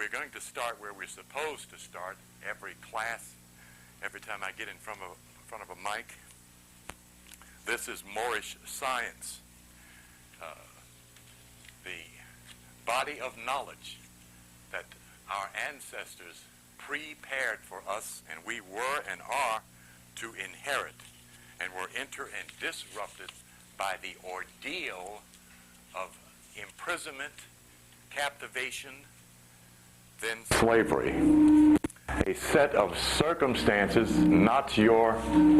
we're going to start where we're supposed to start every class, every time I get in front of a mic. This is Moorish Science, the body of knowledge that our ancestors prepared for us, and we were and are to inherit, and were entered and disrupted by the ordeal of imprisonment, captivation, then slavery. A set of circumstances, not your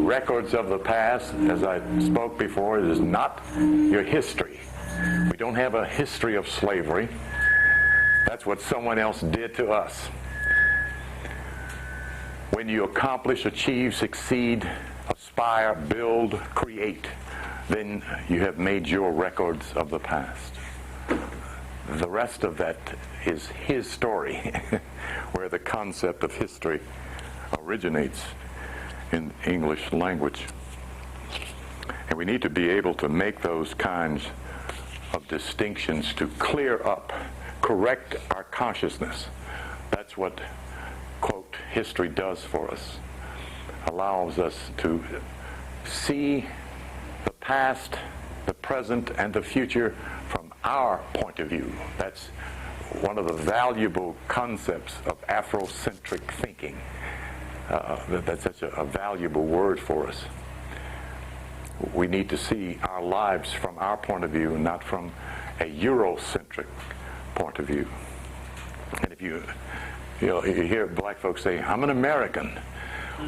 records of the past. As I spoke before, it is not your history. We don't have a history of slavery. That's what someone else did to us. When you accomplish, achieve, succeed, aspire, build, create, then you have made your records of the past. The rest of that is his story, where the concept of history originates in English language. And we need to be able to make those kinds of distinctions to clear up, correct our consciousness. That's what, quote, history does for us. Allows us to see the past, the present, and the future from our point of view. That's one of the valuable concepts of Afrocentric thinking. That's such a valuable word for us. We need to see our lives from our point of view, not from a Eurocentric point of view. And if you hear black folks say, "I'm an American."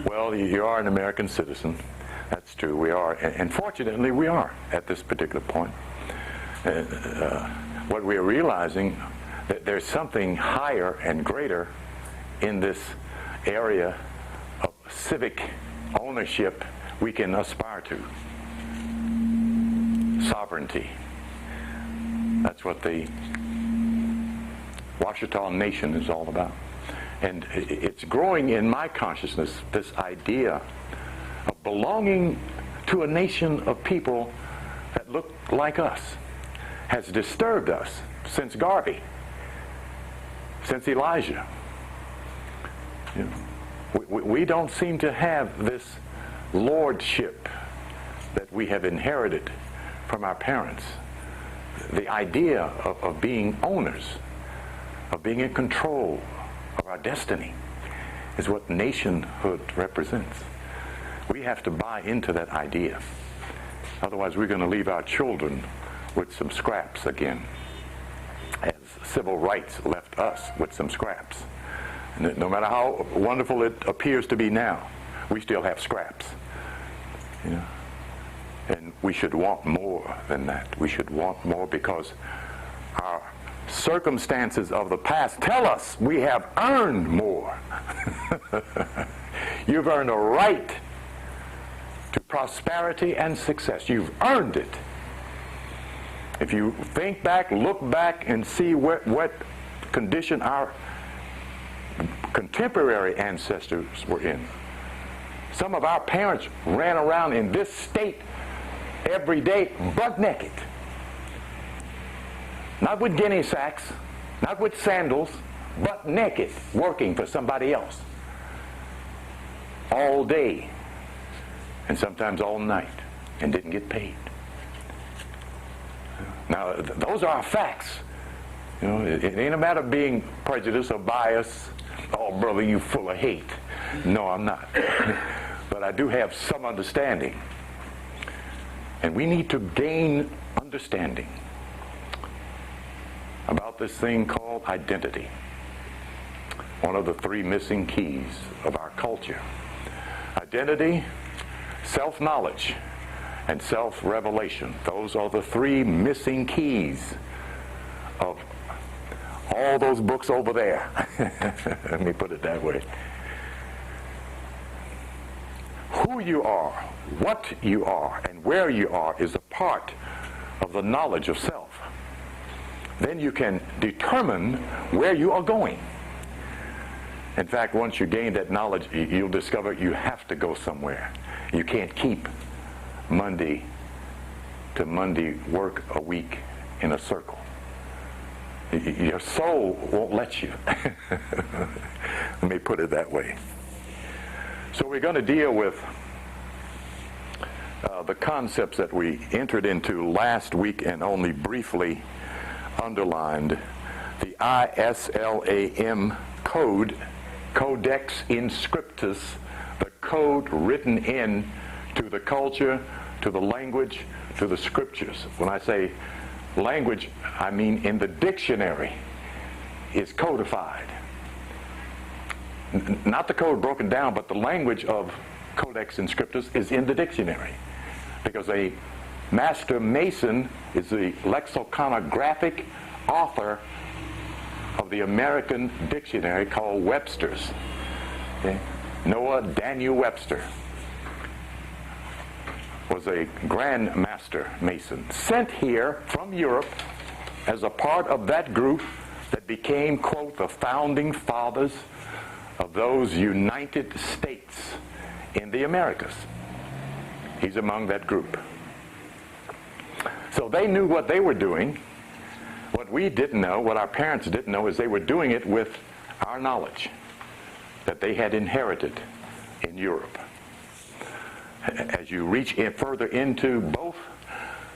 Well, you are an American citizen. That's true. We are, and fortunately, we are at this particular point. What we are realizing, that there's something higher and greater in this area of civic ownership we can aspire to. Sovereignty. That's what the Ouachita Nation is all about. And it's growing in my consciousness, this idea of belonging to a nation of people that look like us has disturbed us since Garvey, since Elijah. You know, we don't seem to have this lordship that we have inherited from our parents. The idea of being owners, of being in control of our destiny, is what nationhood represents. We have to buy into that idea. Otherwise, we're going to leave our children with some scraps again, as civil rights left us with some scraps. And no matter how wonderful it appears to be now, we still have scraps. You know? And we should want more than that. We should want more because our circumstances of the past tell us we have earned more. You've earned a right to prosperity and success. You've earned it. If you think back, look back, and see what condition our contemporary ancestors were in. Some of our parents ran around in this state every day, butt naked. Not with guinea sacks, not with sandals, butt naked, working for somebody else. All day, and sometimes all night, and didn't get paid. Now, those are facts. You know, it ain't a matter of being prejudiced or biased. "Oh, brother, you full of hate." No, I'm not. But I do have some understanding. And we need to gain understanding about this thing called identity. One of the three missing keys of our culture. Identity, self-knowledge, and self-revelation. Those are the three missing keys of all those books over there. Let me put it that way. Who you are, what you are, and where you are is a part of the knowledge of self. Then you can determine where you are going. In fact, once you gain that knowledge, you'll discover you have to go somewhere. You can't keep Monday to Monday work a week in a circle. Your soul won't let you. Let me put it that way. So we're going to deal with the concepts that we entered into last week and only briefly underlined. The ISLAM code, Codex Inscriptus, the code written in to the culture, to the language, to the scriptures. When I say language, I mean in the dictionary is codified. Not the code broken down, but the language of Codex Inscriptus is in the dictionary. Because a master mason is the lexicographic author of the American dictionary called Webster's. Okay? Noah Daniel Webster was a Grand Master Mason sent here from Europe as a part of that group that became, quote, the founding fathers of those United States in the Americas. He's among that group. So they knew what they were doing. What we didn't know, what our parents didn't know, is they were doing it with our knowledge that they had inherited in Europe. As you reach further into both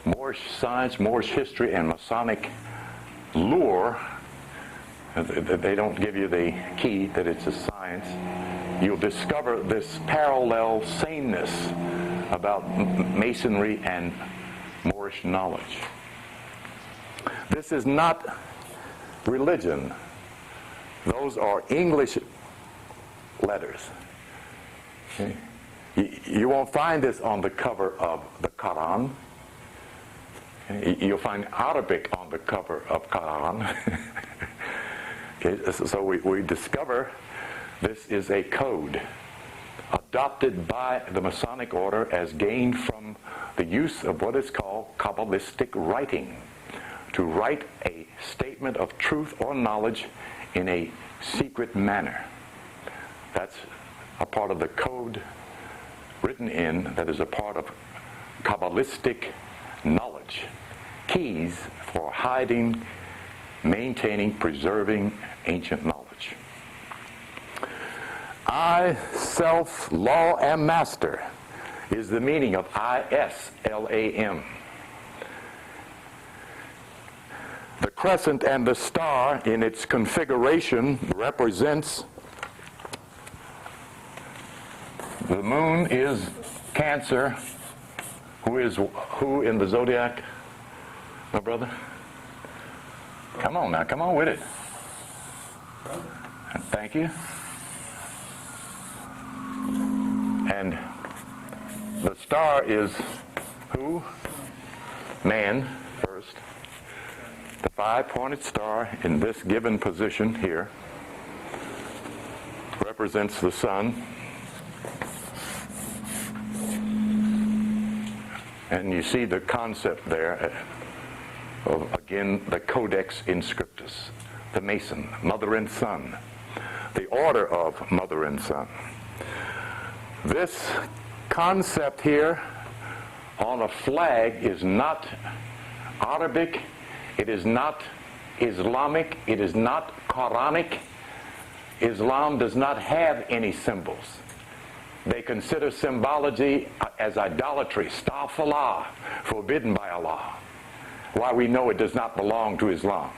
Moorish science, Moorish history, and Masonic lore, they don't give you the key that it's a science. You'll discover this parallel sameness about Masonry and Moorish knowledge. This is not religion. Those are English letters. Okay? You won't find this on the cover of the Quran. Okay? You'll find Arabic on the cover of Quran. Okay? So we discover this is a code adopted by the Masonic order as gained from the use of what is called Kabbalistic writing, to write a statement of truth or knowledge in a secret manner. That's a part of the code written in that is a part of Kabbalistic knowledge. Keys for hiding, maintaining, preserving ancient knowledge. I, self, law, am master is the meaning of ISLAM. The crescent and the star in its configuration represents the moon is Cancer. Who in the zodiac, my brother? Come on now, come on with it. Thank you. And the star is who? Man first. The 5-pointed star in this given position here represents the sun. And you see the concept there of, again, the Codex Inscriptus, the Mason, mother and son, the order of mother and son. This concept here on a flag is not Arabic, it is not Islamic, it is not Quranic. Islam does not have any symbols. They consider symbology as idolatry, astaghfirullah, forbidden by Allah. Why we know it does not belong to Islam.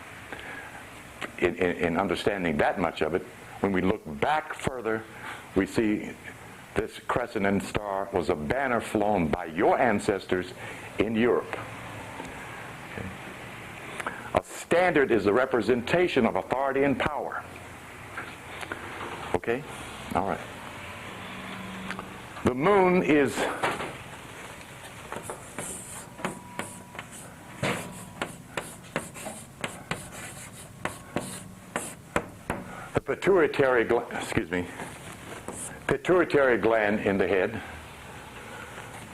In understanding that much of it, when we look back further, we see this crescent and star was a banner flown by your ancestors in Europe. Okay. A standard is a representation of authority and power. Okay? All right. The moon is the pituitary gland in the head.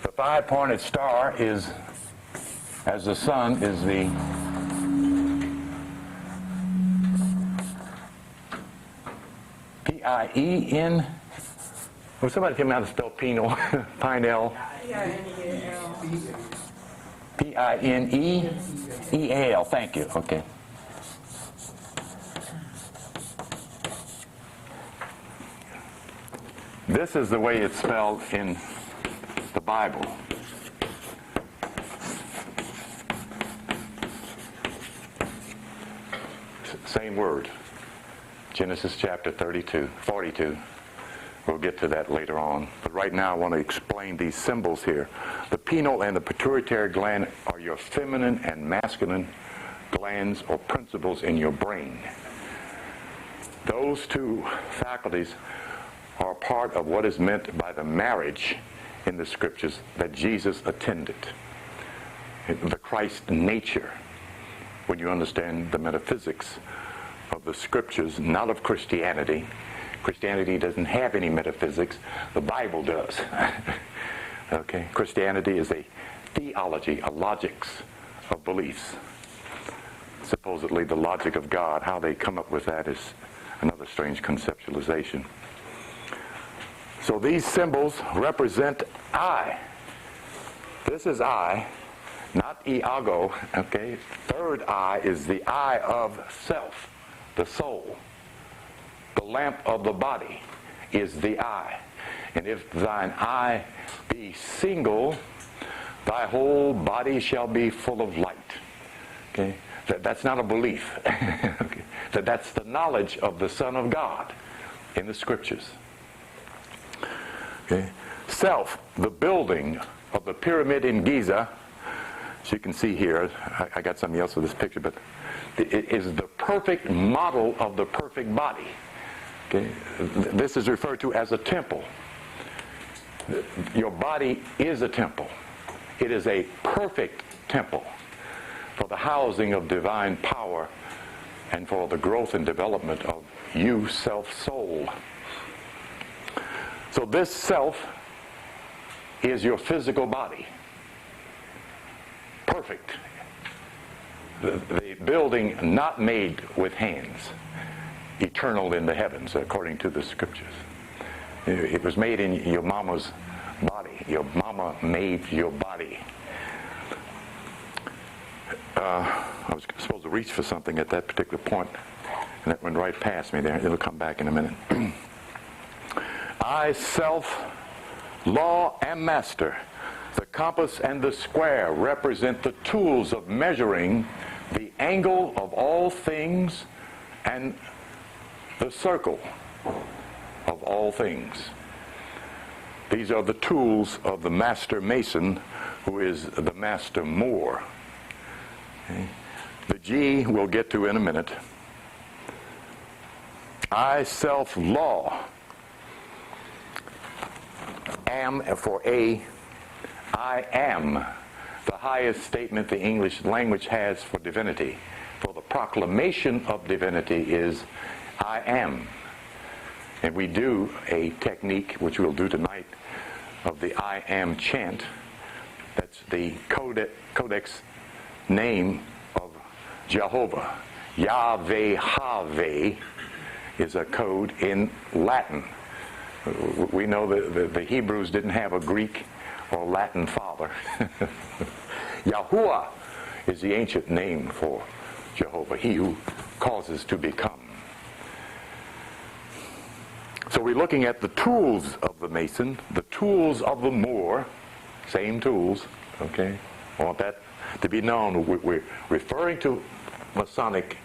The 5-pointed star is, as the sun, is the P-I-E-N. Well, somebody tell me how to spell penal. Pinel. P-I-N-E-E-A-L. Thank you. Okay. This is the way it's spelled in the Bible. Same word. Genesis chapter 42. We'll get to that later on. But right now I want to explain these symbols here. The pineal and the pituitary gland are your feminine and masculine glands or principles in your brain. Those two faculties are part of what is meant by the marriage in the scriptures that Jesus attended. The Christ nature, when you understand the metaphysics of the scriptures, not of Christianity. Christianity doesn't have any metaphysics. The Bible does. Okay? Christianity is a theology, a logics of beliefs. Supposedly the logic of God, how they come up with that is another strange conceptualization. So these symbols represent I. This is I, not iago. Okay? Third eye is the eye of self, the soul. The lamp of the body is the eye. And if thine eye be single, thy whole body shall be full of light. Okay? That's not a belief. Okay? That's the knowledge of the Son of God in the scriptures. Okay? Self, the building of the pyramid in Giza, as you can see here, I got something else with this picture, but it is the perfect model of the perfect body. Okay? This is referred to as a temple. Your body is a temple. It is a perfect temple for the housing of divine power and for the growth and development of you, self-soul. So this self is your physical body. Perfect. The building not made with hands. Eternal in the heavens, according to the scriptures. It was made in your mama's body. Your mama made your body. I was supposed to reach for something at that particular point, and that went right past me there. It'll come back in a minute. I, self, law, and master. The compass and the square represent the tools of measuring the angle of all things and the circle of all things. These are the tools of the master mason, who is the master Moor. Okay. The G we'll get to in a minute. I, self, law. Am for A. I am the highest statement the English language has for divinity. For the proclamation of divinity is I am. And we do a technique, which we'll do tonight, of the I am chant. That's the codex name of Jehovah. Yahweh Haveh is a code in Latin. We know that the Hebrews didn't have a Greek or Latin father. Yahuwah is the ancient name for Jehovah, he who causes to become. So we're looking at the tools of the Mason, the tools of the Moor, same tools, okay? I want that to be known. We're referring to Masonic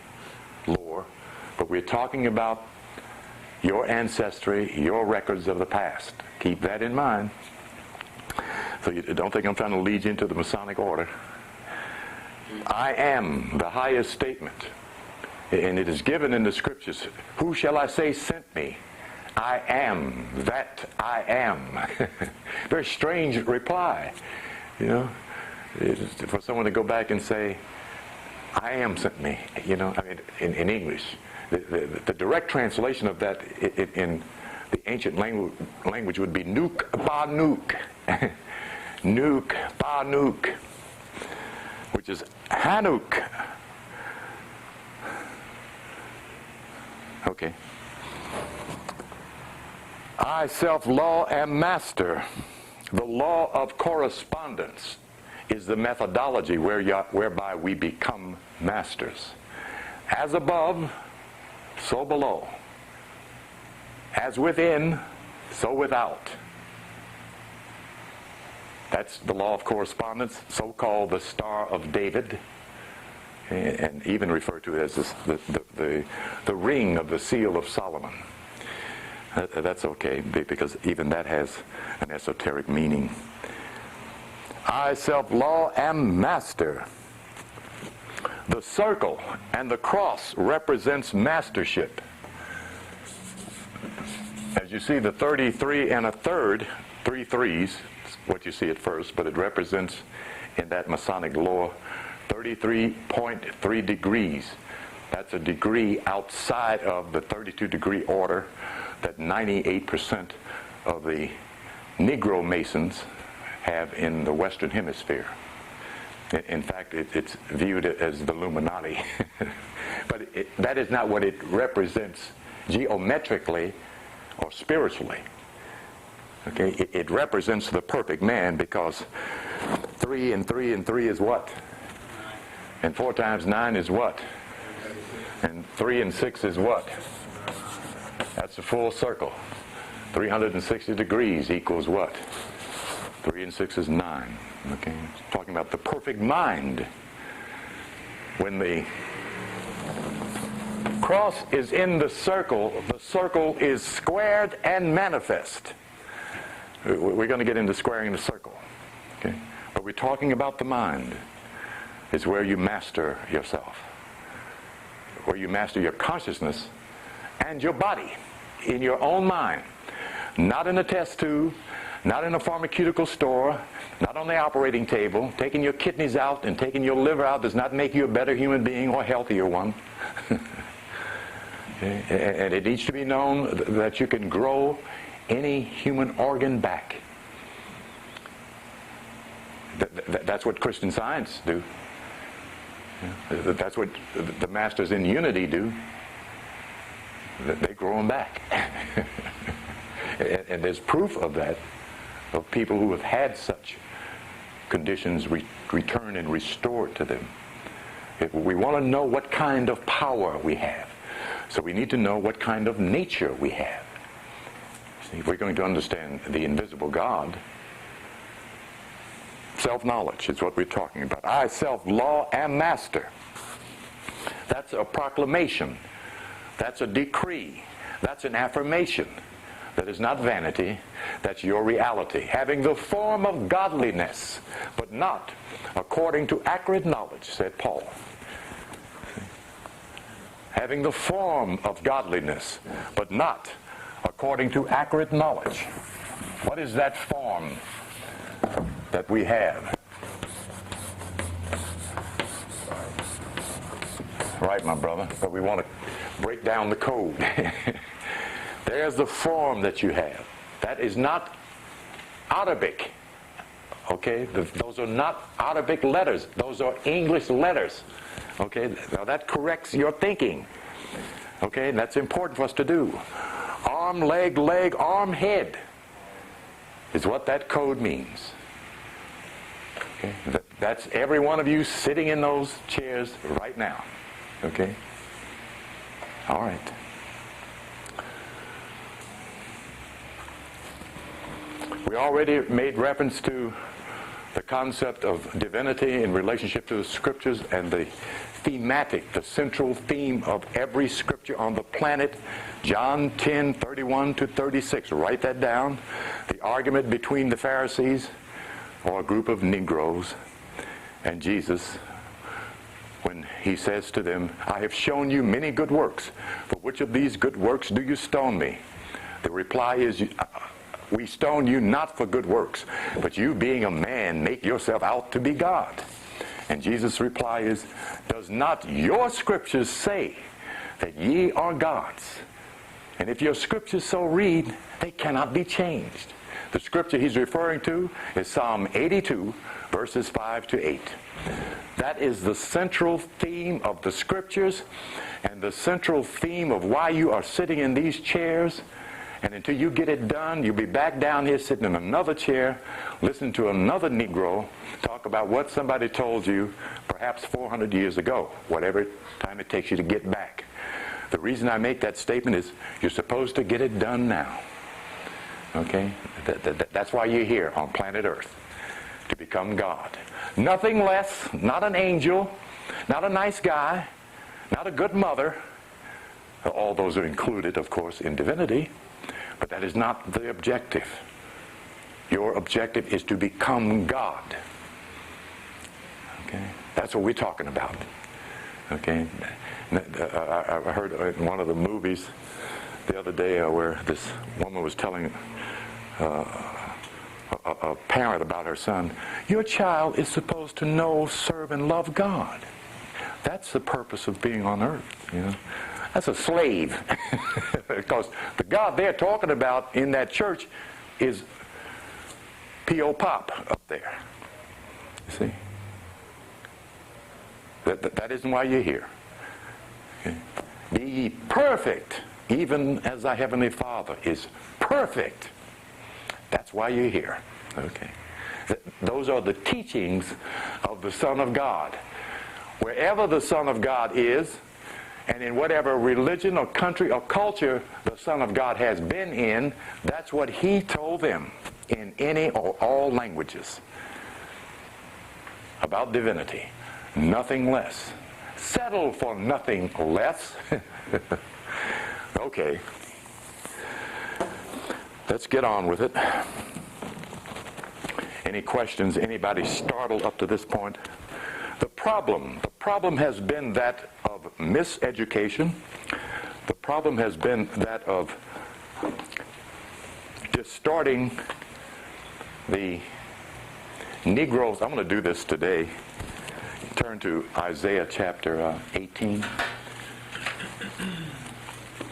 lore, but we're talking about your ancestry, your records of the past. Keep that in mind. So you don't think I'm trying to lead you into the Masonic order. I am the highest statement, and it is given in the scriptures. Who shall I say sent me? I am that I am. Very strange reply, you know, for someone to go back and say, I am sent me, you know, I mean, in English. The direct translation of that in the ancient language would be Nuk Ba Nuk. Nuk Ba Nuk, which is Hanuk. Okay. I, self, law, am master. The law of correspondence is the methodology whereby we become masters. As above, so below. As within, so without. That's the law of correspondence, so-called the Star of David, and even referred to as the ring of the seal of Solomon. That's okay, because even that has an esoteric meaning. I, self-law, am master. The circle and the cross represents mastership. As you see, the 33 and a third, 3 threes, what you see at first, but it represents in that Masonic law 33.3 degrees. That's a degree outside of the 32-degree order that 98% of the Negro Masons have in the Western Hemisphere. In fact, it's viewed as the Illuminati. But that is not what it represents geometrically or spiritually. Okay, it represents the perfect man, because 3 and 3 and 3 is what? And 4 times 9 is what? And 3 and 6 is what? That's a full circle. 360 degrees equals what? 3 and 6 is 9. Okay, talking about the perfect mind. When the cross is in the circle is squared and manifest. We're going to get into squaring the circle. Okay, but we're talking about the mind. It's where you master yourself, where you master your consciousness and your body in your own mind, not in a test tube, not in a pharmaceutical store, not on the operating table. Taking your kidneys out and taking your liver out does not make you a better human being or a healthier one. And it needs to be known that you can grow any human organ back. That's what Christian Science do. That's what the masters in unity do. They grow them back. And there's proof of that, of people who have had such conditions return and restored to them. We want to know what kind of power we have. So we need to know what kind of nature we have. See, if we're going to understand the invisible God, self-knowledge is what we're talking about. I, self-law, am master. That's a proclamation. That's a decree. That's an affirmation. That is not vanity. That's your reality. Having the form of godliness, but not according to accurate knowledge, said Paul. Having the form of godliness, but not according to accurate knowledge. What is that form that we have? Right, my brother, but we want to break down the code. There's the form that you have. That is not Arabic. Okay? Those are not Arabic letters. Those are English letters. Okay? Now that corrects your thinking. Okay? And that's important for us to do. Arm, leg, arm, head is what that code means. Okay? That's every one of you sitting in those chairs right now. Okay? All right. We already made reference to the concept of divinity in relationship to the scriptures and the thematic, the central theme of every scripture on the planet. John 10:31 to 36. Write that down. The argument between the Pharisees, or a group of Negroes, and Jesus, when he says to them, I have shown you many good works. For which of these good works do you stone me? The reply is, we stone you not for good works, but you being a man make yourself out to be God. And Jesus' reply is, does not your scriptures say that ye are gods? And if your scriptures so read, they cannot be changed. The scripture he's referring to is Psalm 82, verses 5 to 8. That is the central theme of the scriptures and the central theme of why you are sitting in these chairs. And until you get it done, you'll be back down here sitting in another chair, listening to another Negro talk about what somebody told you perhaps 400 years ago, whatever time it takes you to get back. The reason I make that statement is you're supposed to get it done now. Okay? That's why you're here on planet Earth, to become God. Nothing less, not an angel, not a nice guy, not a good mother. All those are included, of course, in divinity, but that is not the objective. Your objective is to become God. Okay? That's what we're talking about. Okay? I heard in one of the movies the other day where this woman was telling a parent about her son, your child is supposed to know, serve, and love God. That's the purpose of being on earth, you know. That's a slave. Because the God they're talking about in that church is P.O. Pop up there. You see? That isn't why you're here. Okay? Be ye perfect, even as thy heavenly Father is perfect. That's why you're here. Okay. Those are the teachings of the Son of God. Wherever the Son of God is, and in whatever religion or country or culture the Son of God has been in, that's what he told them in any or all languages about divinity. Nothing less. Settle for nothing less. Okay. Let's get on with it. Any questions? Anybody startled up to this point? The problem has been that of miseducation. The problem has been that of distorting the Negroes. I'm going to do this today. Turn to Isaiah chapter 18.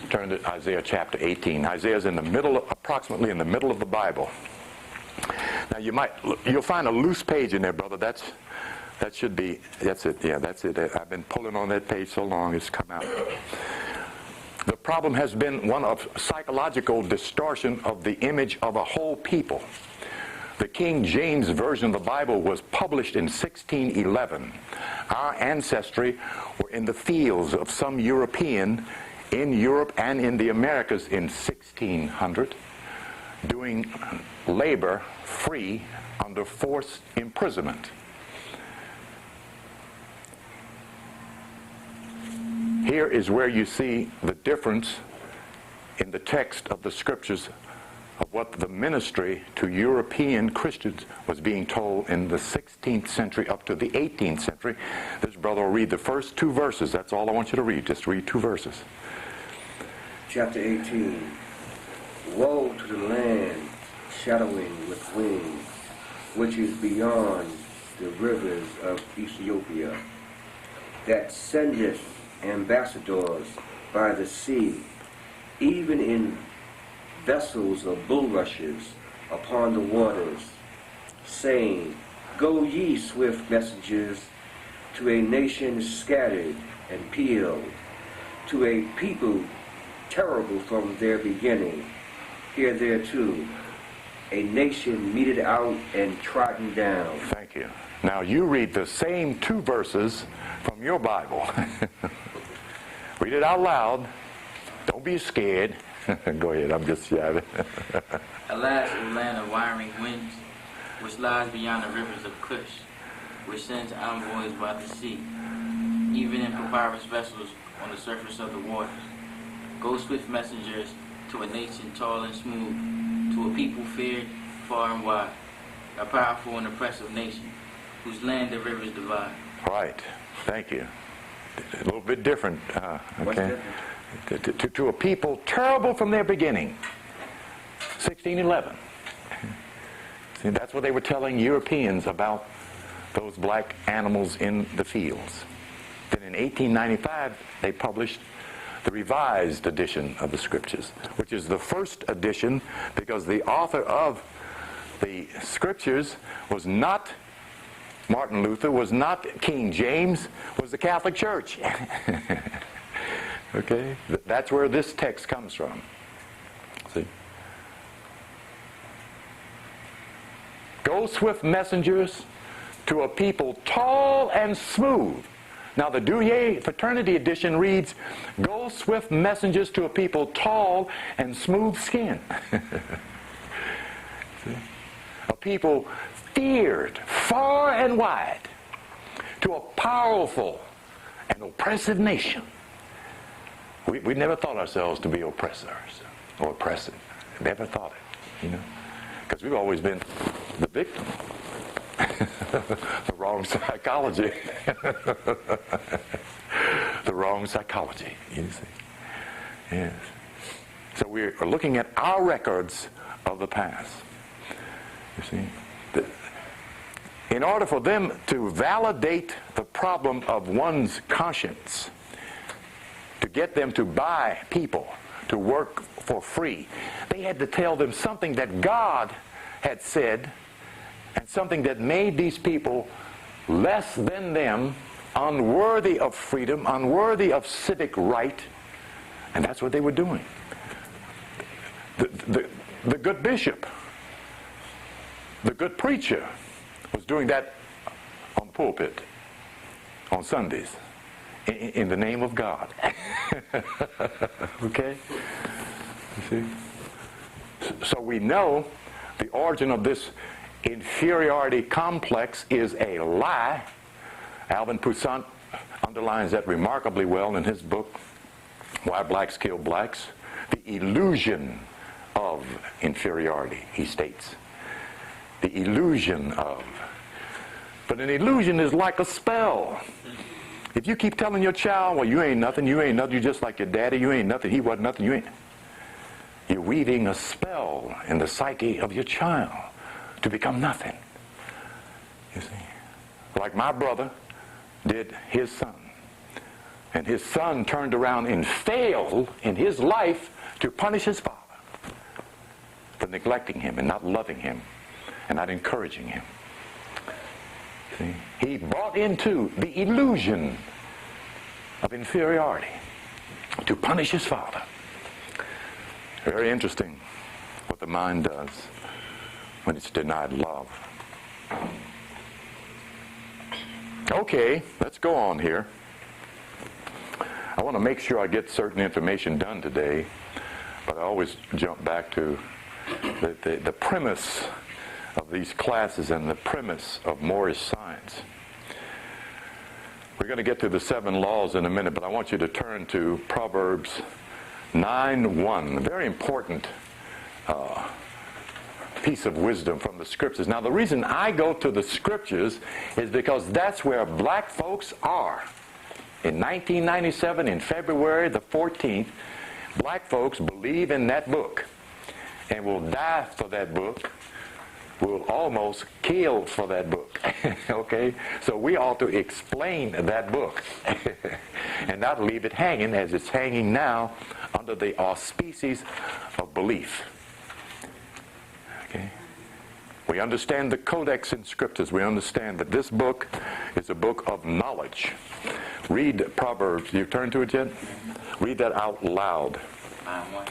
Turn to Isaiah chapter 18. Isaiah's in the middle, approximately in the middle of the Bible. Now you'll find a loose page in there, brother. That should be, that's it. Yeah, that's it. I've been pulling on that page so long it's come out. The problem has been one of psychological distortion of the image of a whole people. The King James Version of the Bible was published in 1611. Our ancestry were in the fields of some European in Europe and in the Americas in 1600, doing labor free under forced imprisonment. Here is where you see the difference in the text of the scriptures of what the ministry to European Christians was being told in the 16th century up to the 18th century. This brother will read the first two verses. That's all I want you to read. Just read two verses. Chapter 18. Woe to the land shadowing with wings, which is beyond the rivers of Ethiopia, that sendeth ambassadors by the sea, even in vessels of bulrushes upon the waters, saying, Go ye, swift messengers, to a nation scattered and peeled, to a people terrible from their beginning, here thereto, a nation meted out and trodden down. Thank you. Now you read the same two verses from your Bible. Read it out loud. Don't be scared. Go ahead, I'm just yapping. Alas, O land of wiring winds, which lies beyond the rivers of Cush, which sends envoys by the sea, even in papyrus vessels on the surface of the waters. Go swift messengers to a nation tall and smooth, to a people feared far and wide, a powerful and oppressive nation, whose land the rivers divide. Right. Thank you. A little bit different. Okay. To a people terrible from their beginning. 1611. See, that's what they were telling Europeans about those black animals in the fields. Then in 1895, they published the revised edition of the scriptures, which is the first edition because the author of the scriptures was not Martin Luther, was not King James, was the Catholic Church. Okay? That's where this text comes from. See? Go swift messengers to a people tall and smooth. Now the Douay Fraternity edition reads, Go swift messengers to a people tall and smooth skin. See? A people feared far and wide to a powerful and oppressive nation. We never thought ourselves to be oppressors or oppressive. Never thought it, you know, because we've always been the victim. The wrong psychology. The wrong psychology, you see. Yes. So we're looking at our records of the past. You see. In order for them to validate the problem of one's conscience, to get them to buy people, to work for free, they had to tell them something that God had said, and something that made these people less than them, unworthy of freedom, unworthy of civic right, and that's what they were doing. The good bishop, the good preacher was doing that on the pulpit on Sundays in the name of God. Okay? You see? So we know the origin of this inferiority complex is a lie. Alvin Toussaint underlines that remarkably well in his book, Why Blacks Kill Blacks. The illusion of inferiority, he states. The illusion of. But an illusion is like a spell. If you keep telling your child, well, you ain't nothing, you're just like your daddy, you ain't nothing, he wasn't nothing, you ain't. You're weaving a spell in the psyche of your child to become nothing. You see? Like my brother did his son. And his son turned around and failed in his life to punish his father for neglecting him and not loving him and not encouraging him. See? He bought into the illusion of inferiority to punish his father. Very interesting what the mind does when it's denied love. Okay, let's go on here. I want to make sure I get certain information done today, but I always jump back to the premise of these classes and the premise of Moorish science. We're going to get to the 7 laws in a minute, but I want you to turn to Proverbs 9:1, a very important piece of wisdom from the scriptures. Now, the reason I go to the scriptures is because that's where black folks are. In 1997, in February the 14th, black folks believe in that book and will die for that book, will almost kill for that book. Okay? So we ought to explain that book and not leave it hanging as it's hanging now under the auspices of belief. Okay? We understand the codex in scriptures. We understand that this book is a book of knowledge. Read Proverbs. You turn to it yet? Read that out loud. 9:1.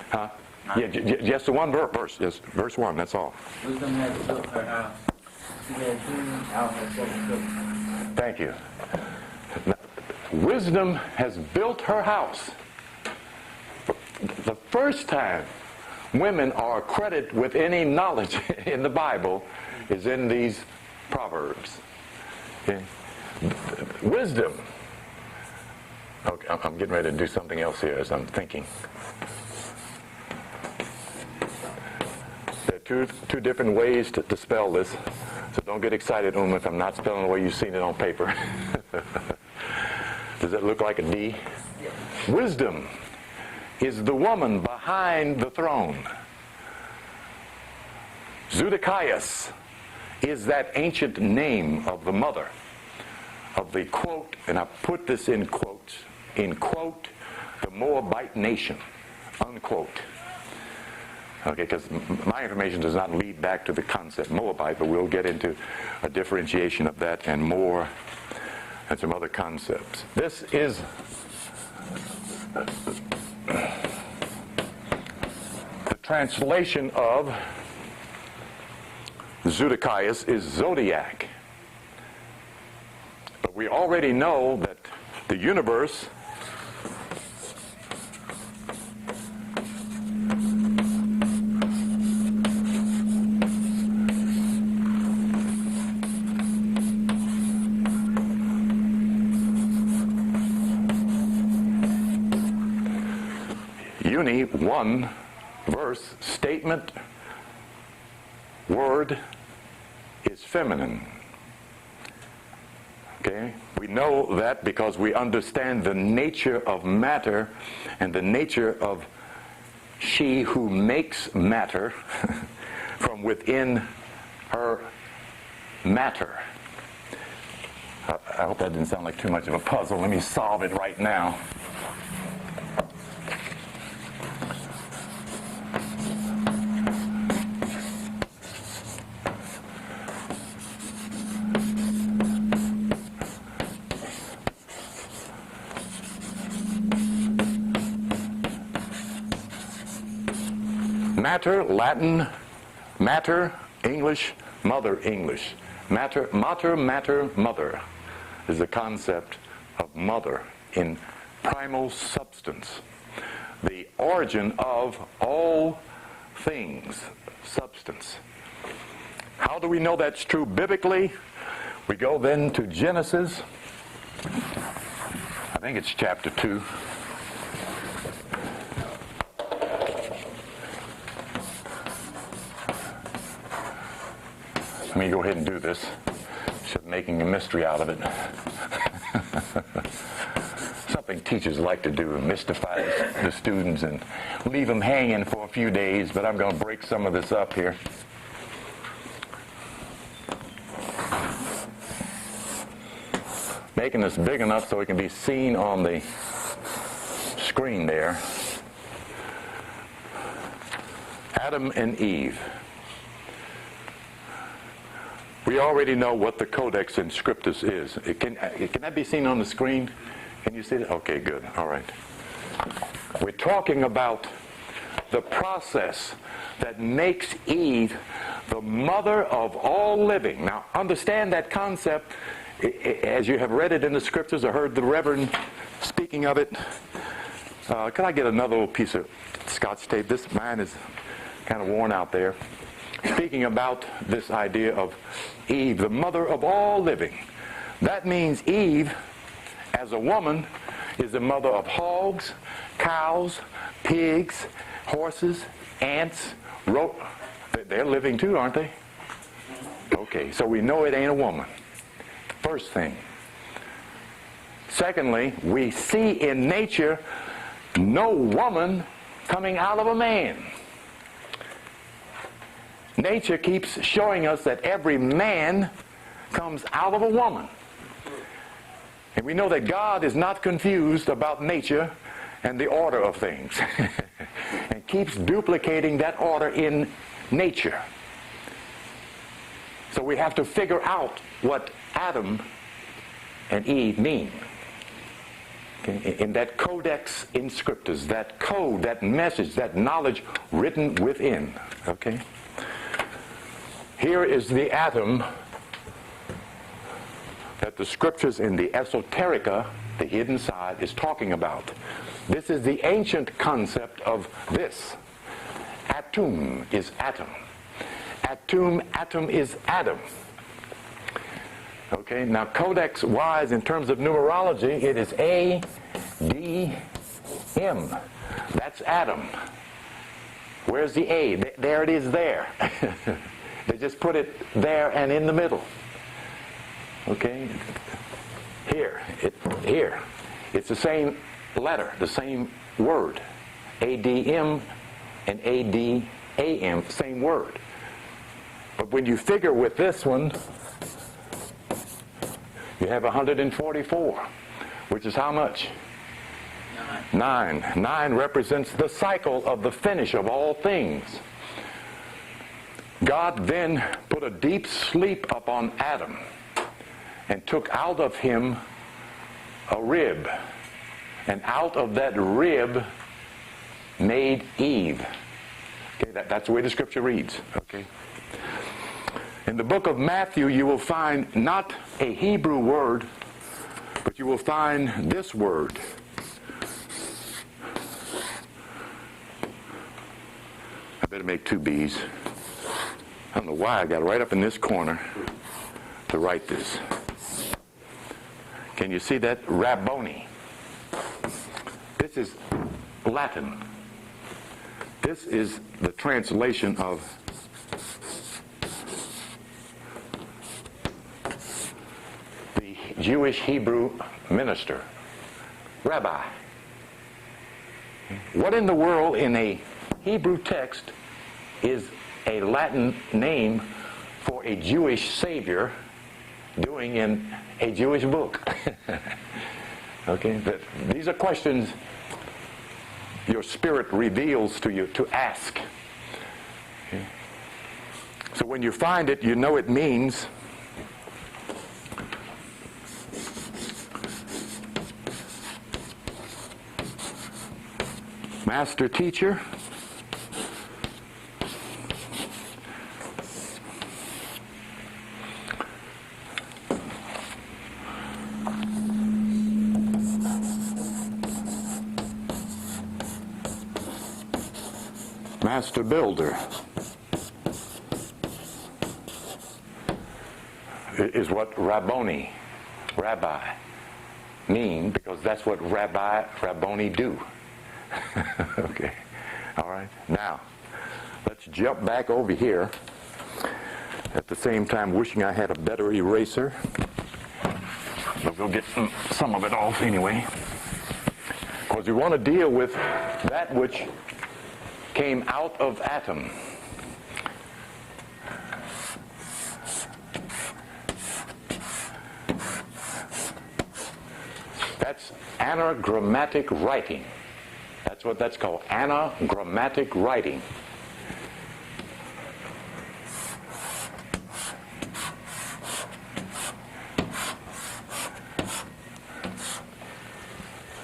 Huh? Yeah, just the one verse. Yes, verse 1, that's all. Wisdom has built her house. She has hewn out her sepulchre. Thank you. Now, wisdom has built her house. The first time women are credited with any knowledge in the Bible is in these Proverbs. Okay? Wisdom. Okay, I'm getting ready to do something else here as I'm thinking. There are two different ways to spell this, so don't get excited if I'm not spelling the way you've seen it on paper. Does it look like a D? Yes. Wisdom is the woman behind the throne. Zedekias is that ancient name of the mother of the quote, and I put this in quote, the Moabite nation, unquote. Okay, because my information does not lead back to the concept Moabite, but we'll get into a differentiation of that and more, and some other concepts. This is the translation of Zedekias is zodiac. But we already know that the universe uni, one, verse, statement, word is feminine. Okay? We know that because we understand the nature of matter and the nature of she who makes matter from within her matter. I hope that didn't sound like too much of a puzzle. Let me solve it right now. Matter, Latin, matter, English, mother, English. Matter, mater, matter, mother is the concept of mother in primal substance. The origin of all things, substance. How do we know that's true biblically? We go then to Genesis. I think it's chapter 2. Let me go ahead and do this. Instead of making a mystery out of it. Something teachers like to do, mystify the students and leave them hanging for a few days, but I'm going to break some of this up here. Making this big enough so it can be seen on the screen there. Adam and Eve. We already know what the Codex Inscriptus is. Can that be seen on the screen? Can you see it? Okay, good. All right. We're talking about the process that makes Eve the mother of all living. Now, understand that concept as you have read it in the Scriptures or heard the Reverend speaking of it. Could I get another little piece of Scotch tape? Mine is kind of worn out there. Speaking about this idea of Eve, the mother of all living. That means Eve, as a woman, is the mother of hogs, cows, pigs, horses, ants. They're living too, aren't they? Okay, so we know it ain't a woman. First thing. Secondly, we see in nature no woman coming out of a man. Nature keeps showing us that every man comes out of a woman. And we know that God is not confused about nature and the order of things. And keeps duplicating that order in nature. So we have to figure out what Adam and Eve mean. Okay? In that Codex Inscriptus, that code, that message, that knowledge written within. Okay? Here is the atom that the Scriptures in the Esoterica, the hidden side, is talking about. This is the ancient concept of this. Atum is atom. Atom is Adam. Okay, now codex-wise, in terms of numerology, it is A-D-M. That's Adam. Where's the A? There it is there. They just put it there and in the middle. Okay? Here. It's the same letter, the same word. A-D-M and A-D-A-M, same word. But when you figure with this one, you have 144, which is how much? 9. 9 represents the cycle of the finish of all things. God then put a deep sleep upon Adam and took out of him a rib. And out of that rib made Eve. Okay, that's the way the Scripture reads. Okay. In the book of Matthew, you will find not a Hebrew word, but you will find this word. I better make 2 B's. I don't know why I got right up in this corner to write this. Can you see that? Rabboni. This is Latin. This is the translation of the Jewish Hebrew minister, rabbi. What in the world in a Hebrew text is a Latin name for a Jewish savior doing in a Jewish book? Okay, these are questions your spirit reveals to you to ask. Okay. So when you find it, you know it means master teacher, master builder is what Rabboni, rabbi, mean, because that's what Rabboni do. Okay, all right. Now, let's jump back over here. At the same time, wishing I had a better eraser. But we'll get some of it off anyway. Because we want to deal with that which came out of Atom. That's anagrammatic writing. That's what that's called, anagrammatic writing.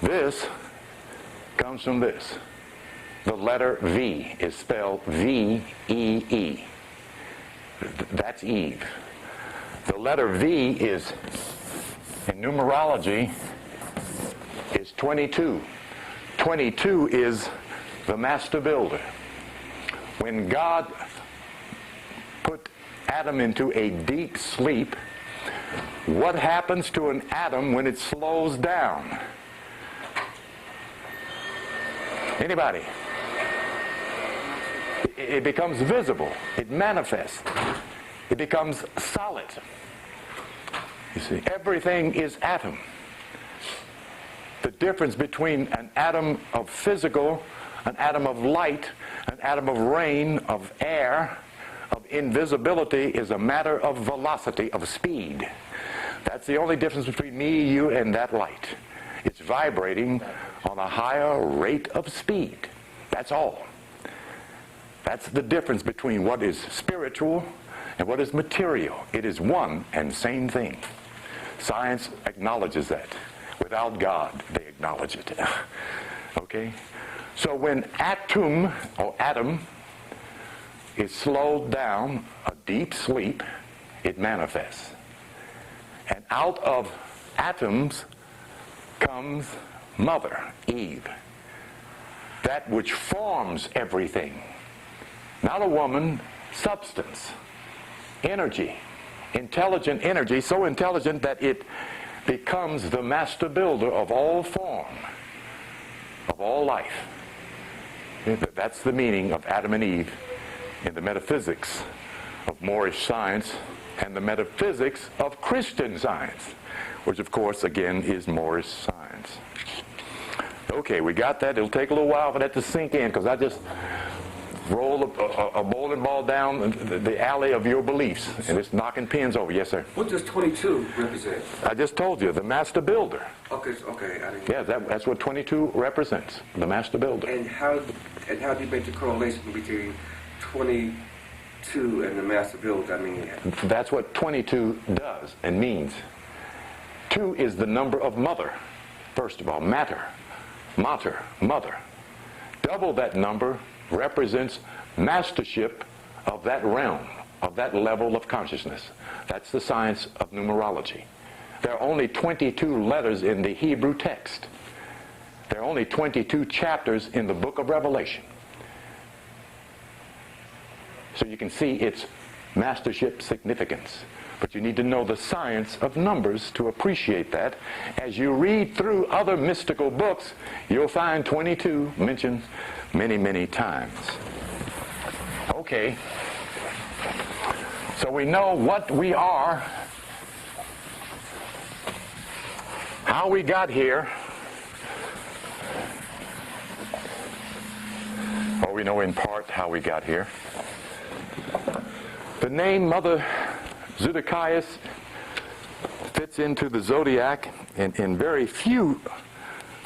This comes from this. The letter V is spelled V-E-E. That's Eve. The letter V is, in numerology, is 22. 22 is the master builder. When God put Adam into a deep sleep, what happens to an atom when it slows down? Anybody? It becomes visible. It manifests. It becomes solid. You see, everything is atom. The difference between an atom of physical, an atom of light, an atom of rain, of air, of invisibility is a matter of velocity, of speed. That's the only difference between me, you, and that light. It's vibrating on a higher rate of speed. That's all. That's the difference between what is spiritual and what is material. It is one and same thing. Science acknowledges that. Without God, they acknowledge it. Okay? So when atom, or atom, is slowed down, a deep sleep, it manifests. And out of atoms comes Mother, Eve. That which forms everything. Not a woman, substance, energy, intelligent energy, so intelligent that it becomes the master builder of all form, of all life. That's the meaning of Adam and Eve in the metaphysics of Moorish science and the metaphysics of Christian science, which of course again is Moorish science. Okay, we got that. It'll take a little while for that to sink in, because I just roll a bowling ball down the alley of your beliefs, and it's knocking pins over. Yes, sir. What does 22 represent? I just told you, the master builder. Okay, I didn't. Yeah, that's what 22 represents, the master builder. And how do you make the correlation between 22 and the master builder? I mean, that's what 22 does and means. 2 is the number of mother. First of all, matter, mother. Double that number represents mastership of that realm, of that level of consciousness. That's the science of numerology. There are only 22 letters in the Hebrew text. There are only 22 chapters in the book of Revelation. So you can see it's mastership significance. But you need to know the science of numbers to appreciate that. As you read through other mystical books, you'll find 22 mentioned many, many times. Okay. So we know what we are, how we got here, or we know in part how we got here. The name Mother Zedekiah fits into the zodiac in very few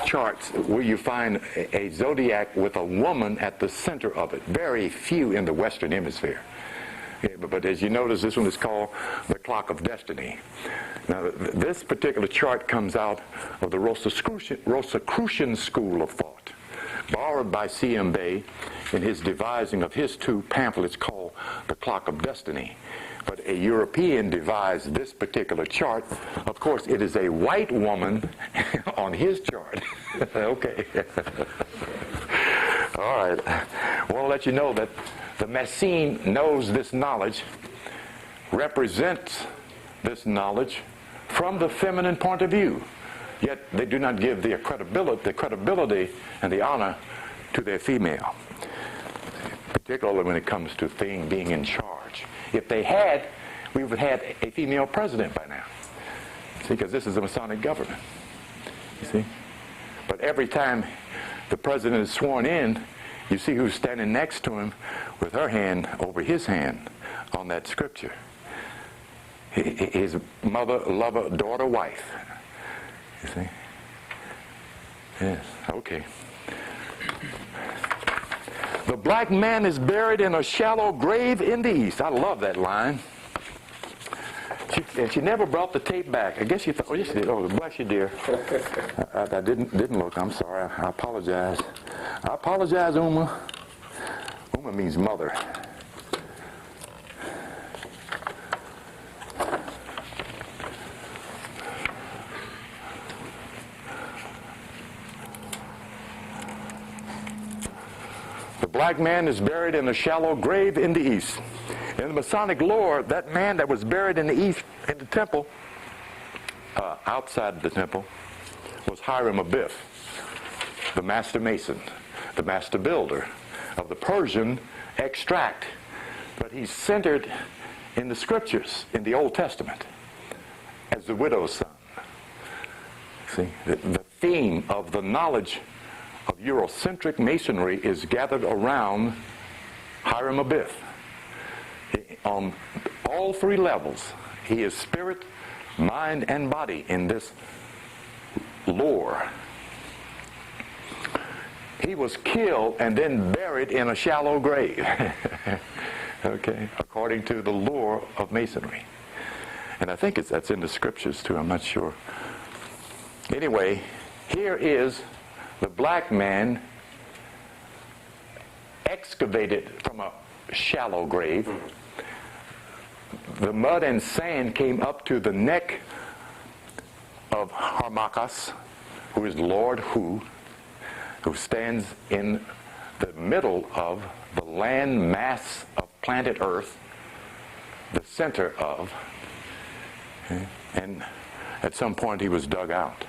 charts where you find a zodiac with a woman at the center of it. Very few in the Western Hemisphere. Yeah, but as you notice, this one is called the Clock of Destiny. Now, this particular chart comes out of the Rosicrucian school of thought, borrowed by C.M. Bay in his devising of his two pamphlets called the Clock of Destiny. But a European devised this particular chart. Of course, it is a white woman on his chart. Okay. All right. I want to let you know that the Messene knows this knowledge, represents this knowledge from the feminine point of view. Yet they do not give the credibility and the honor to their female, particularly when it comes to being in charge. If they had, we would have had a female president by now. See, because this is a Masonic government. You see? But every time the president is sworn in, you see who's standing next to him with her hand over his hand on that scripture. His mother, lover, daughter, wife. You see? Yes, okay. The black man is buried in a shallow grave in the east. I love that line. She never brought the tape back. I guess she thought, oh, yes, she did. Oh, bless you, dear. I didn't look. I'm sorry. I apologize. I apologize, Uma. Uma means mother. The black man is buried in a shallow grave in the east. In the Masonic lore, that man that was buried in the east, in the temple, outside the temple, was Hiram Abiff, the master mason, the master builder of the Persian extract. But he's centered in the scriptures, in the Old Testament, as the widow's son. See, the theme of the knowledge of Eurocentric masonry is gathered around Hiram Abiff. On all three levels, he is spirit, mind, and body in this lore. He was killed and then buried in a shallow grave. Okay, according to the lore of masonry. And I think that's in the scriptures too, I'm not sure. Anyway, here is the black man excavated from a shallow grave. The mud and sand came up to the neck of Harmakas, who is Lord Hu, who stands in the middle of the land mass of planet Earth, the center of, and at some point he was dug out.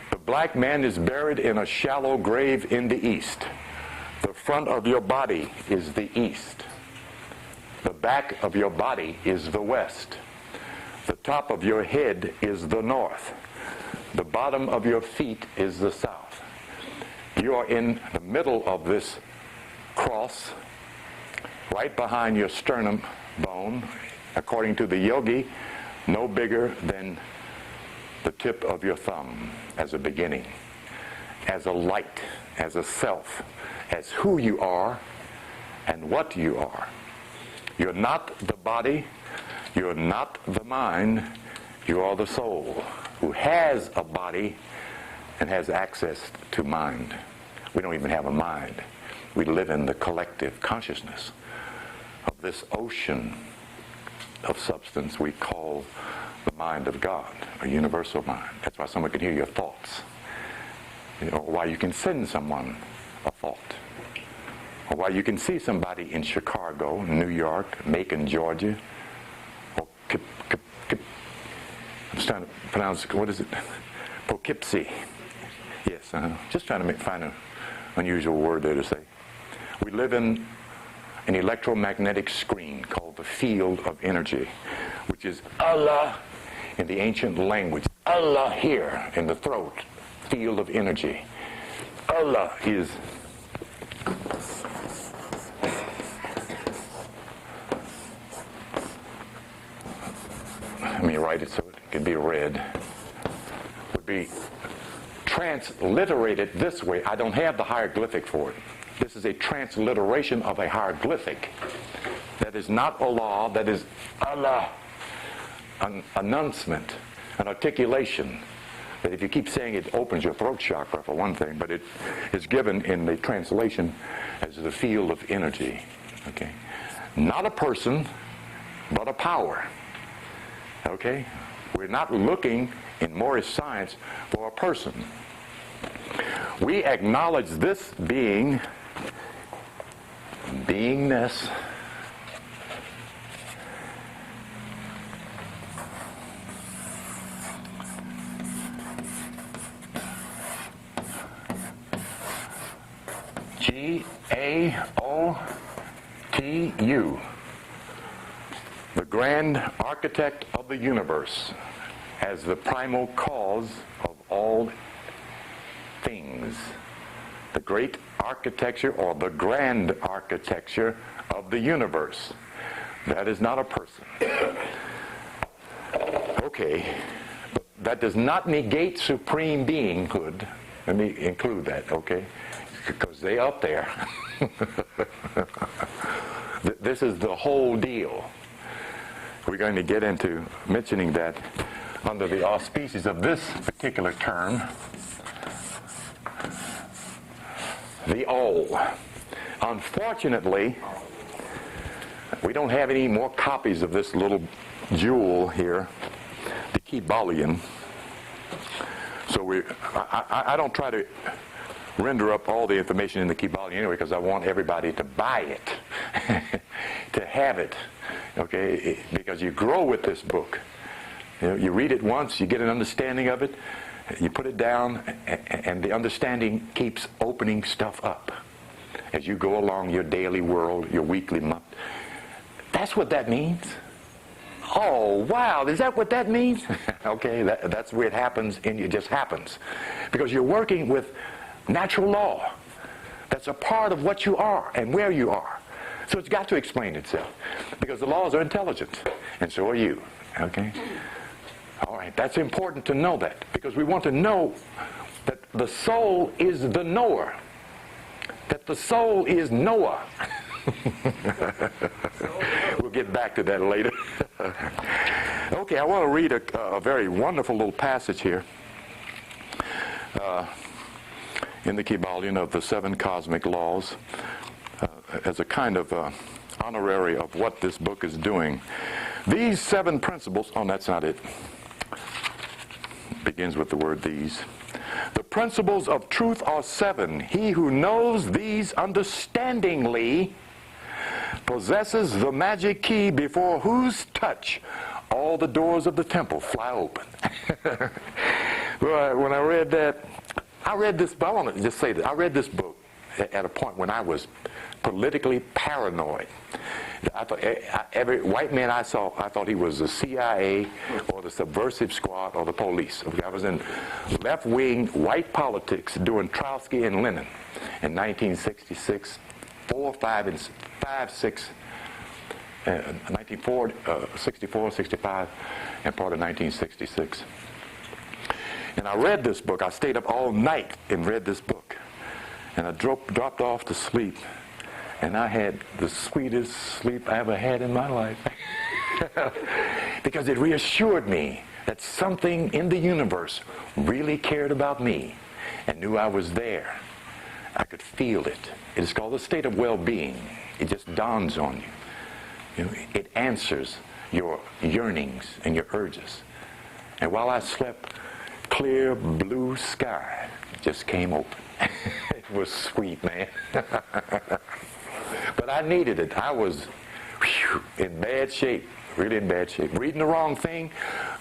The black man is buried in a shallow grave in the east. The front of your body is the east. The back of your body is the west. The top of your head is the north. The bottom of your feet is the south. You are in the middle of this cross, right behind your sternum bone, according to the yogi, no bigger than the tip of your thumb as a beginning, as a light, as a self, as who you are and what you are. You're not the body, you're not the mind, you are the soul who has a body and has access to mind. We don't even have a mind. We live in the collective consciousness of this ocean of substance we call the mind of God, a universal mind. That's why someone can hear your thoughts. You know, why you can send someone a thought. Well, you can see somebody in Chicago, New York, Macon, Georgia, or I'm just trying to pronounce, what is it? Poughkeepsie. Yes, just trying to find an unusual word there to say. We live in an electromagnetic screen called the field of energy, which is Allah in the ancient language. Allah here in the throat, field of energy. Allah is let me write it so it can be read. Would be transliterated this way. I don't have the hieroglyphic for it. This is a transliteration of a hieroglyphic. That is not Allah, that is Allah. An announcement, an articulation. That if you keep saying it opens your throat chakra for one thing, but it is given in the translation as the field of energy. Okay? Not a person, but a power. Okay? We're not looking in Moorish science for a person. We acknowledge this being, beingness, G-A-O-T-U, the grand architect of the universe, as the primal cause of all things. The great architecture or the grand architecture of the universe. That is not a person. Okay, but that does not negate supreme beinghood. Let me include that, okay? Because they up there. This is the whole deal. We're going to get into mentioning that under the auspices of this particular term, the all. Unfortunately, we don't have any more copies of this little jewel here, the Kybalion. So I don't try to render up all the information in the Kybalion anyway, because I want everybody to buy it, to have it, okay? Because you grow with this book. You know, you read it once, you get an understanding of it, you put it down, and the understanding keeps opening stuff up as you go along your daily world, your weekly month. That's what that means. Oh, wow, is that what that means? Okay, that's where it happens, and it just happens. Because you're working with natural law. That's a part of what you are and where you are. So it's got to explain itself. Because the laws are intelligent, and so are you. Okay? All right, that's important to know that. Because we want to know that the soul is the knower. That the soul is Noah. We'll get back to that later. Okay, I want to read a very wonderful little passage here in the Kybalion of the 7 cosmic laws as a kind of honorary of what this book is doing. These 7 principles, oh, that's not it. Begins with the word these. The principles of truth are 7. He who knows these understandingly possesses the magic key before whose touch all the doors of the temple fly open. Well, when I read that, I want to just say that I read this book at a point when I was politically paranoid. I thought every white man I saw, I thought he was the CIA or the subversive squad or the police. I was in left-wing white politics doing Trotsky and Lenin in 1966, 1964, 65, and part of 1966. And I read this book. I stayed up all night and read this book. And I dropped off to sleep. And I had the sweetest sleep I ever had in my life. Because it reassured me that something in the universe really cared about me and knew I was there. I could feel it. It is called a state of well-being. It just dawns on you. You know, it answers your yearnings and your urges. And while I slept, clear blue sky just came open. It was sweet, man. But I needed it. I was in bad shape, really in bad shape. Reading the wrong thing,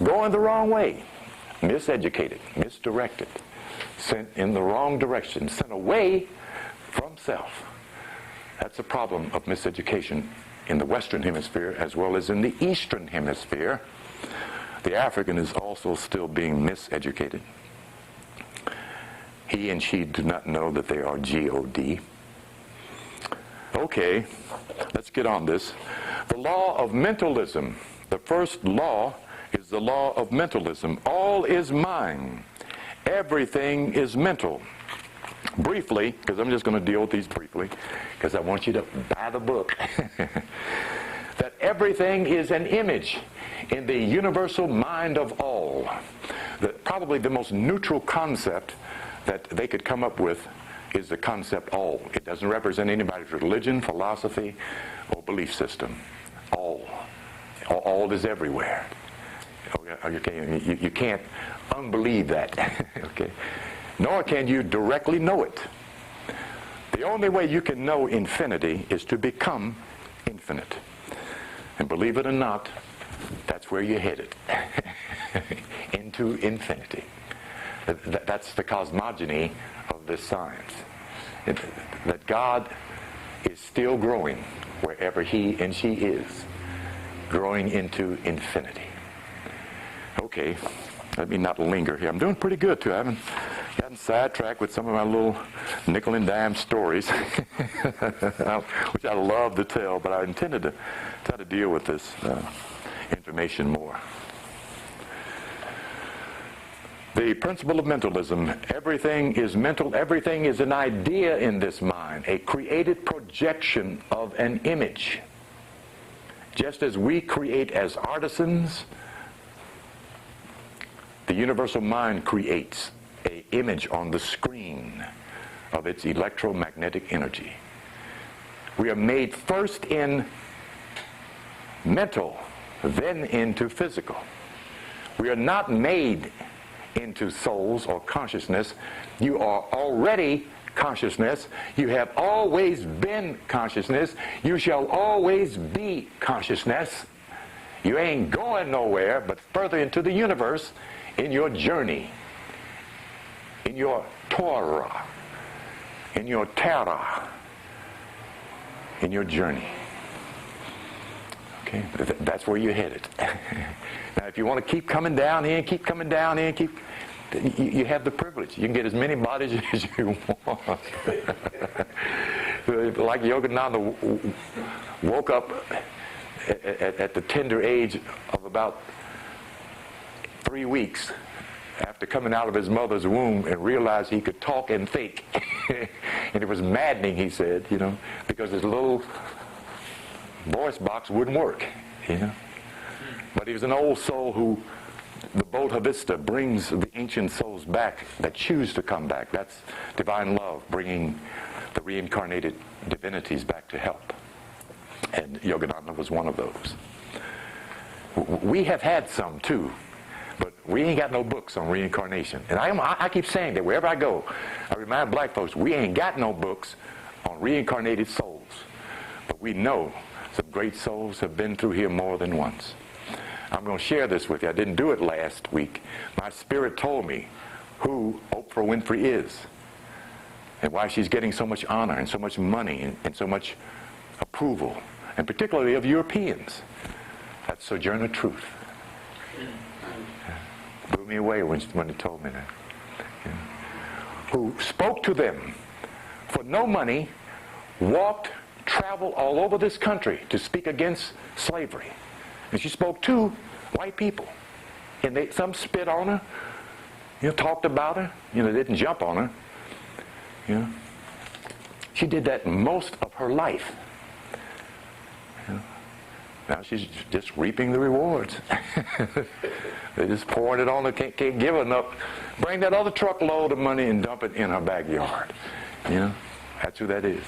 going the wrong way, miseducated, misdirected, sent in the wrong direction, sent away from self. That's a problem of miseducation in the Western Hemisphere as well as in the Eastern Hemisphere. The African is also still being miseducated. He and she do not know that they are God. Okay, let's get on this. The law of mentalism. The first law is the law of mentalism. All is mind. Everything is mental. Briefly, because I'm just going to deal with these briefly, because I want you to buy the book, that everything is an image in the universal mind of all. Probably the most neutral concept that they could come up with is the concept all. It doesn't represent anybody's religion, philosophy, or belief system. All. All is everywhere. Okay, you can't unbelieve that. Okay. Nor can you directly know it. The only way you can know infinity is to become infinite. And believe it or not, that's where you're headed. Into infinity. That's the cosmogony of this science. That God is still growing wherever he and she is. Growing into infinity. Okay, let me not linger here. I'm doing pretty good too. I haven't gotten sidetracked with some of my little nickel and dime stories, which I love to tell, but I intended to try to deal with this information more. The principle of mentalism. Everything is mental. Everything is an idea in this mind, a created projection of an image. Just as we create as artisans, the universal mind creates an image on the screen of its electromagnetic energy. We are made first in mental, then into physical. We are not made into souls or consciousness. You are already consciousness. You have always been consciousness. You shall always be consciousness. You ain't going nowhere but further into the universe in your journey, in your Torah, in your Terra, in your journey. Okay, that's where you're headed. Now, if you want to keep coming down here and keep coming down here and you have the privilege. You can get as many bodies as you want. Like Yogananda woke up at the tender age of about 3 weeks after coming out of his mother's womb and realized he could talk and think. And it was maddening, he said, because his little voice box wouldn't work, But he was an old soul who, the Bodha Vista brings the ancient souls back that choose to come back. That's divine love, bringing the reincarnated divinities back to help. And Yogananda was one of those. We have had some too, but we ain't got no books on reincarnation. And I keep saying that wherever I go, I remind black folks, we ain't got no books on reincarnated souls. But we know some great souls have been through here more than once. I'm going to share this with you. I didn't do it last week. My spirit told me who Oprah Winfrey is and why she's getting so much honor and so much money and so much approval, and particularly of Europeans. That's Sojourner Truth. Blew me away when it told me that. Who spoke to them for no money, traveled all over this country to speak against slavery. And she spoke to white people. And some spit on her, talked about her, didn't jump on her. She did that most of her life. Now she's just reaping the rewards. They're just pouring it on her, can't give her enough. Bring that other truckload of money and dump it in her backyard. That's who that is.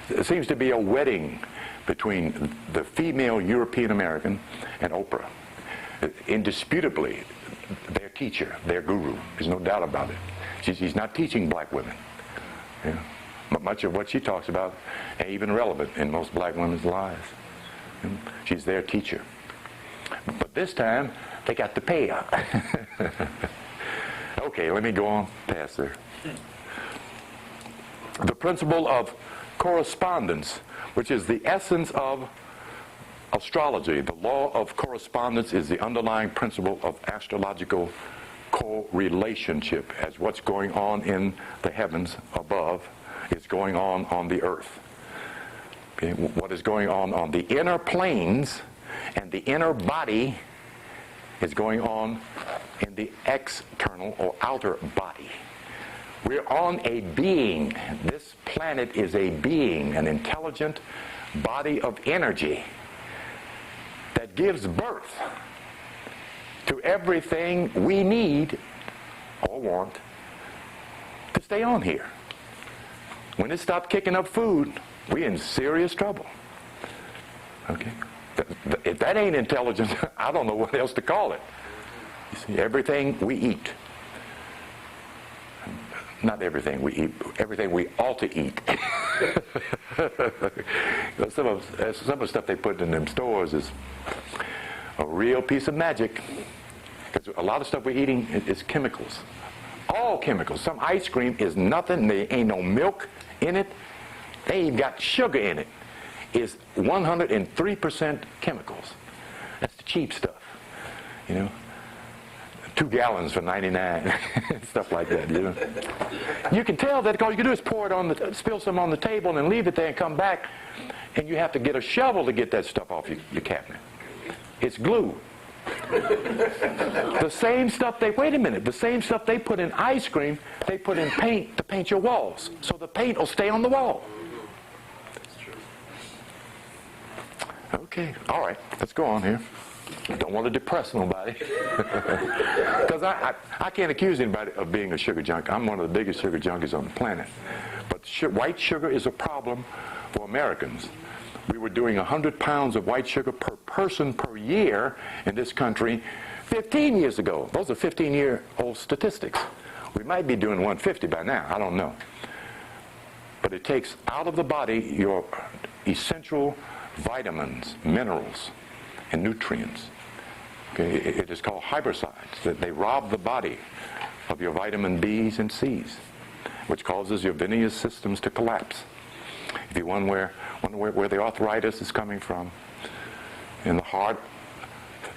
It seems to be a wedding between the female European American and Oprah. Indisputably, their teacher, their guru. There's no doubt about it. She's not teaching black women. But much of what she talks about ain't even relevant in most black women's lives. She's their teacher. But this time, they got to pay her. Okay, let me go on past there. The principle of correspondence, which is the essence of astrology. The law of correspondence is the underlying principle of astrological co-relationship, as what's going on in the heavens above is going on the earth. Okay? What is going on the inner planes and the inner body is going on in the external or outer body. We're on a being. This planet is a being, an intelligent body of energy that gives birth to everything we need or want to stay on here. When it stops kicking up food, we're in serious trouble. Okay? If that ain't intelligence, I don't know what else to call it. You see, everything we eat. Not everything we eat, everything we ought to eat. Some of the stuff they put in them stores is a real piece of magic. Because a lot of stuff we're eating is chemicals. All chemicals. Some ice cream is nothing. There ain't no milk in it. They ain't got sugar in it. It's 103% chemicals. That's the cheap stuff. You know? 2 gallons for 99, stuff like that. You know, you can tell that all you can do is pour it on spill some on the table and leave it there and come back, and you have to get a shovel to get that stuff off your cabinet. It's glue. The same stuff the same stuff they put in ice cream, they put in paint to paint your walls, so the paint will stay on the wall. Okay, all right, let's go on here. Don't want to depress nobody. Because I can't accuse anybody of being a sugar junkie. I'm one of the biggest sugar junkies on the planet. But white sugar is a problem for Americans. We were doing 100 pounds of white sugar per person per year in this country 15 years ago. Those are 15-year-old statistics. We might be doing 150 by now. I don't know. But it takes out of the body your essential vitamins, minerals, and nutrients. Okay, it is called hyperscience. That they rob the body of your vitamin B's and C's, which causes your venous systems to collapse. If you wonder where the arthritis is coming from, and the heart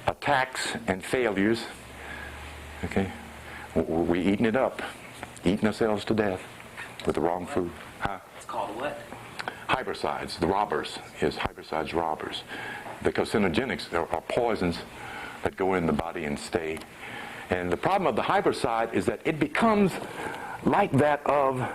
attacks and failures, okay, we're eating it up, eating ourselves to death with the wrong food. Huh? It's called what? Hypercides, the robbers, hypercides robbers. The carcinogenics are poisons that go in the body and stay. And the problem of the hypercide is that it becomes like that of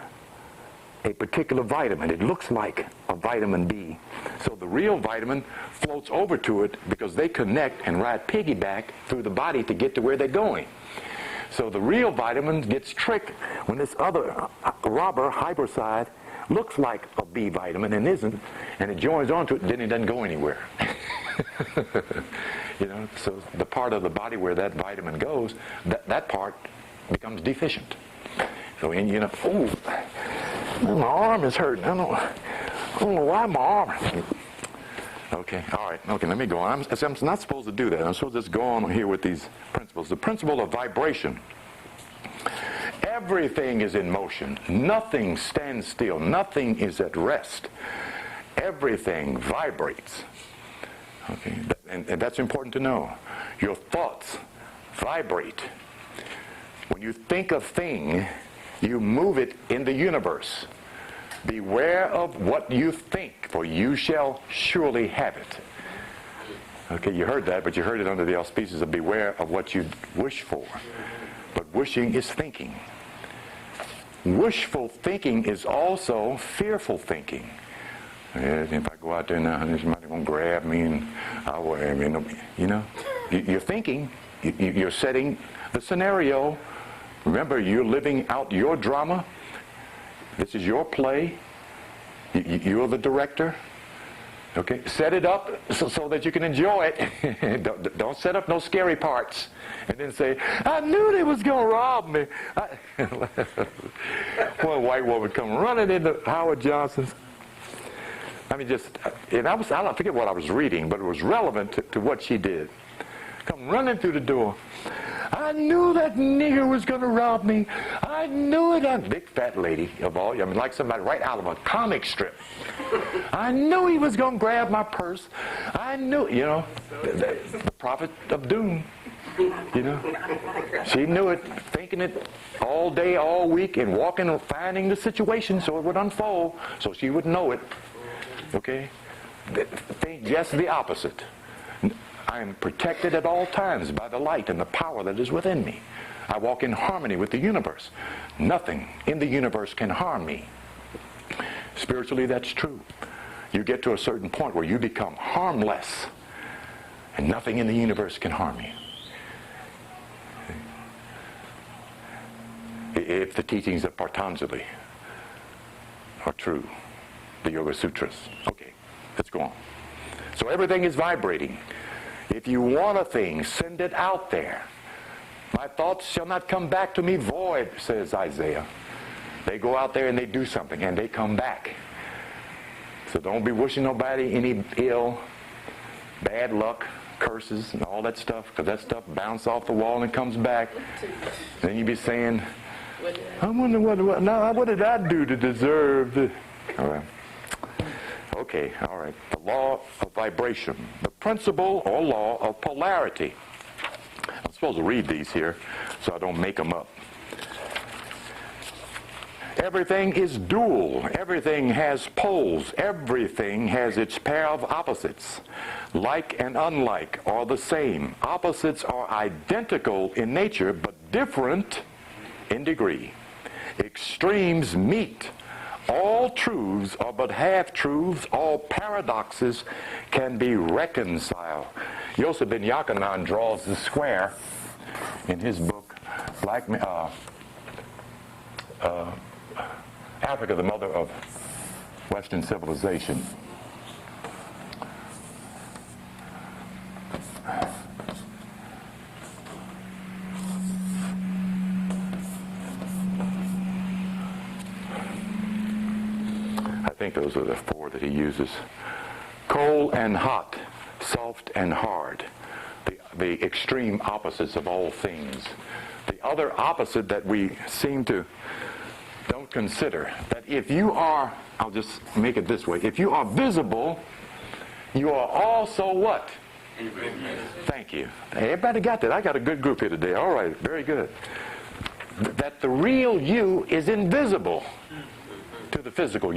a particular vitamin. It looks like a vitamin B. So the real vitamin floats over to it because they connect and ride piggyback through the body to get to where they're going. So the real vitamin gets tricked when this other robber, hypercide, looks like a B vitamin and isn't, and it joins onto it, then it doesn't go anywhere. You know, so the part of the body where that vitamin goes, that part becomes deficient. So, you know, oh, my arm is hurting. I don't know why my arm. Okay, all right. Okay, let me go on. I'm not supposed to do that. I'm supposed to just go on here with these principles. The principle of vibration. Everything is in motion. Nothing stands still. Nothing is at rest. Everything vibrates. Okay, and that's important to know. Your thoughts vibrate. When you think a thing, you move it in the universe. Beware of what you think, for you shall surely have it. Okay, you heard that, but you heard it under the auspices of beware of what you wish for. But wishing is thinking. Wishful thinking is also fearful thinking. If I go out there now, somebody's going to grab me and I'll, you know, you're thinking, you're setting the scenario. Remember, you're living out your drama. This is your play. You're the director. Okay, set it up so that you can enjoy it. Don't set up no scary parts. And then say, I knew they was going to rob me. One white woman come running into Howard Johnson's. I mean, and I forget what I was reading, but it was relevant to what she did. Come running through the door. I knew that nigger was going to rob me. I knew it. I'm a big fat lady of all. I mean, like somebody right out of a comic strip. I knew he was going to grab my purse. I knew, the prophet of doom. She knew it, thinking it all day, all week, and walking and finding the situation so it would unfold, so she would know it. Okay? Think just the opposite. I am protected at all times by the light and the power that is within me. I walk in harmony with the universe. Nothing in the universe can harm me. Spiritually, that's true. You get to a certain point where you become harmless, and nothing in the universe can harm you. If the teachings of Patanjali are true, the Yoga Sutras. Okay, let's go on. So everything is vibrating. If you want a thing, send it out there. My thoughts shall not come back to me void, says Isaiah. They go out there and they do something and they come back. So don't be wishing nobody any ill, bad luck, curses, and all that stuff, because that stuff bounces off the wall and comes back. Then you be saying, I wonder what did I do to deserve this? All right. Okay, all right. The law of vibration. The principle or law of polarity. I'm supposed to read these here so I don't make them up. Everything is dual. Everything has poles. Everything has its pair of opposites. Like and unlike are the same. Opposites are identical in nature but different in degree. Extremes meet. All truths are but half-truths. All paradoxes can be reconciled. Yosef ben Yochanan draws the square in his book, Africa, the Mother of Western Civilization. I think those are the four that he uses. Cold and hot, soft and hard. The extreme opposites of all things. The other opposite that we seem to don't consider, that if you are, I'll just make it this way, if you are visible, you are also what? Thank you. Everybody got that. I got a good group here today. All right, very good. That the real you is invisible to the physical you.